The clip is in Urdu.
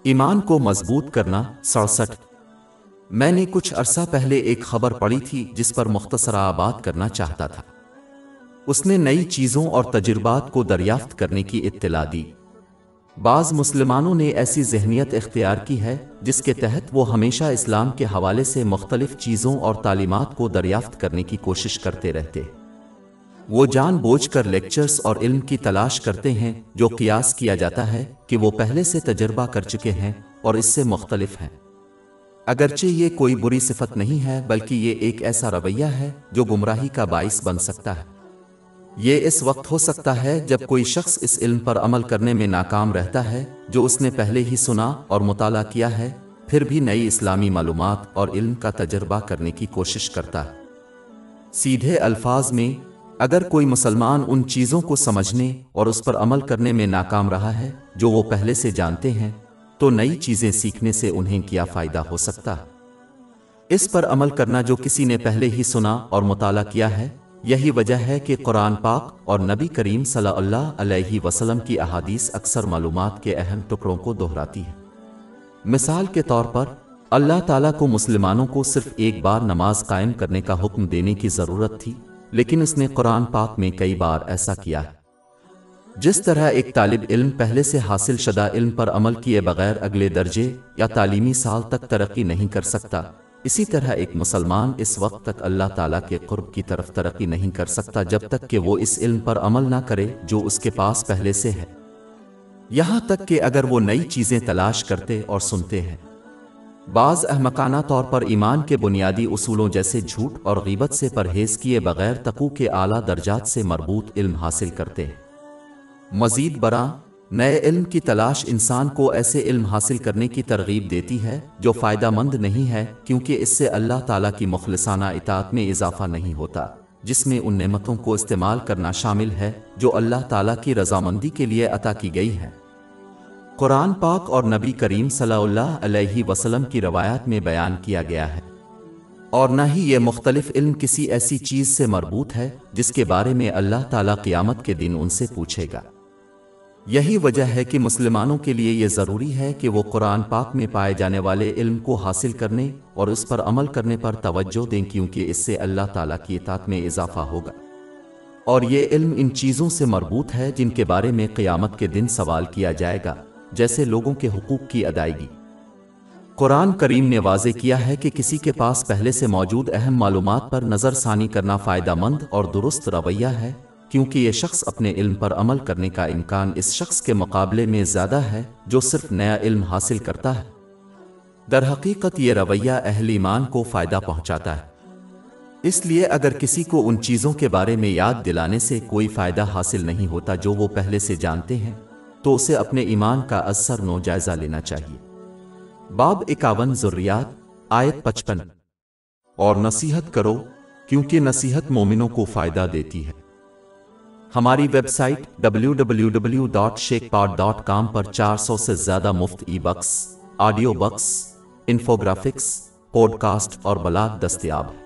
ایمان کو مضبوط کرنا 67۔ میں نے کچھ عرصہ پہلے ایک خبر پڑھی تھی جس پر مختصرہ بات کرنا چاہتا تھا۔ اس نے نئی چیزوں اور تجربات کو دریافت کرنے کی اطلاع دی۔ بعض مسلمانوں نے ایسی ذہنیت اختیار کی ہے جس کے تحت وہ ہمیشہ اسلام کے حوالے سے مختلف چیزوں اور تعلیمات کو دریافت کرنے کی کوشش کرتے رہتے۔ وہ جان بوجھ کر لیکچرز اور علم کی تلاش کرتے ہیں جو قیاس کیا جاتا ہے کہ وہ پہلے سے تجربہ کر چکے ہیں اور اس سے مختلف ہیں۔ اگرچہ یہ کوئی بری صفت نہیں ہے بلکہ یہ ایک ایسا رویہ ہے جو گمراہی کا باعث بن سکتا ہے۔ یہ اس وقت ہو سکتا ہے جب کوئی شخص اس علم پر عمل کرنے میں ناکام رہتا ہے جو اس نے پہلے ہی سنا اور مطالعہ کیا ہے، پھر بھی نئی اسلامی معلومات اور علم کا تجربہ کرنے کی کوشش کرتا ہے۔ سیدھے الفاظ میں، اگر کوئی مسلمان ان چیزوں کو سمجھنے اور اس پر عمل کرنے میں ناکام رہا ہے جو وہ پہلے سے جانتے ہیں، تو نئی چیزیں سیکھنے سے انہیں کیا فائدہ ہو سکتا ہے؟ اس پر عمل کرنا جو کسی نے پہلے ہی سنا اور مطالعہ کیا ہے۔ یہی وجہ ہے کہ قرآن پاک اور نبی کریم صلی اللہ علیہ وسلم کی احادیث اکثر معلومات کے اہم ٹکڑوں کو دہراتی ہے۔ مثال کے طور پر، اللہ تعالیٰ کو مسلمانوں کو صرف ایک بار نماز قائم کرنے کا حکم دینے کی ضرورت تھی، لیکن اس نے قرآن پاک میں کئی بار ایسا کیا ہے۔ جس طرح ایک طالب علم پہلے سے حاصل شدہ علم پر عمل کیے بغیر اگلے درجے یا تعلیمی سال تک ترقی نہیں کر سکتا، اسی طرح ایک مسلمان اس وقت تک اللہ تعالیٰ کے قرب کی طرف ترقی نہیں کر سکتا جب تک کہ وہ اس علم پر عمل نہ کرے جو اس کے پاس پہلے سے ہے، یہاں تک کہ اگر وہ نئی چیزیں تلاش کرتے اور سنتے ہیں۔ بعض احمقانہ طور پر ایمان کے بنیادی اصولوں جیسے جھوٹ اور غیبت سے پرہیز کیے بغیر تقوی کے اعلیٰ درجات سے مربوط علم حاصل کرتے ہیں۔ مزید برآں، نئے علم کی تلاش انسان کو ایسے علم حاصل کرنے کی ترغیب دیتی ہے جو فائدہ مند نہیں ہے، کیونکہ اس سے اللہ تعالیٰ کی مخلصانہ اطاعت میں اضافہ نہیں ہوتا، جس میں ان نعمتوں کو استعمال کرنا شامل ہے جو اللہ تعالیٰ کی رضامندی کے لیے عطا کی گئی ہے۔ قرآن پاک اور نبی کریم صلی اللہ علیہ وسلم کی روایات میں بیان کیا گیا ہے، اور نہ ہی یہ مختلف علم کسی ایسی چیز سے مربوط ہے جس کے بارے میں اللہ تعالیٰ قیامت کے دن ان سے پوچھے گا۔ یہی وجہ ہے کہ مسلمانوں کے لیے یہ ضروری ہے کہ وہ قرآن پاک میں پائے جانے والے علم کو حاصل کرنے اور اس پر عمل کرنے پر توجہ دیں، کیونکہ اس سے اللہ تعالیٰ کی اطاعت میں اضافہ ہوگا، اور یہ علم ان چیزوں سے مربوط ہے جن کے بارے میں قیامت کے دن سوال کیا جائے گا، جیسے لوگوں کے حقوق کی ادائیگی۔ قرآن کریم نے واضح کیا ہے کہ کسی کے پاس پہلے سے موجود اہم معلومات پر نظر ثانی کرنا فائدہ مند اور درست رویہ ہے، کیونکہ یہ شخص اپنے علم پر عمل کرنے کا امکان اس شخص کے مقابلے میں زیادہ ہے جو صرف نیا علم حاصل کرتا ہے۔ در حقیقت یہ رویہ اہل ایمان کو فائدہ پہنچاتا ہے۔ اس لیے اگر کسی کو ان چیزوں کے بارے میں یاد دلانے سے کوئی فائدہ حاصل نہیں ہوتا جو وہ پہلے سے جانتے ہیں، تو اسے اپنے ایمان کا ازسر نو جائزہ لینا چاہیے۔ باب 51 ذریات، آیت 55۔ اور نصیحت کرو، کیونکہ نصیحت مومنوں کو فائدہ دیتی ہے۔ ہماری ویب سائٹ www.sheikhpod.com پر 400 سے زیادہ مفت e books, audio books, infographics, podcast اور بلاگ دستیاب ہے۔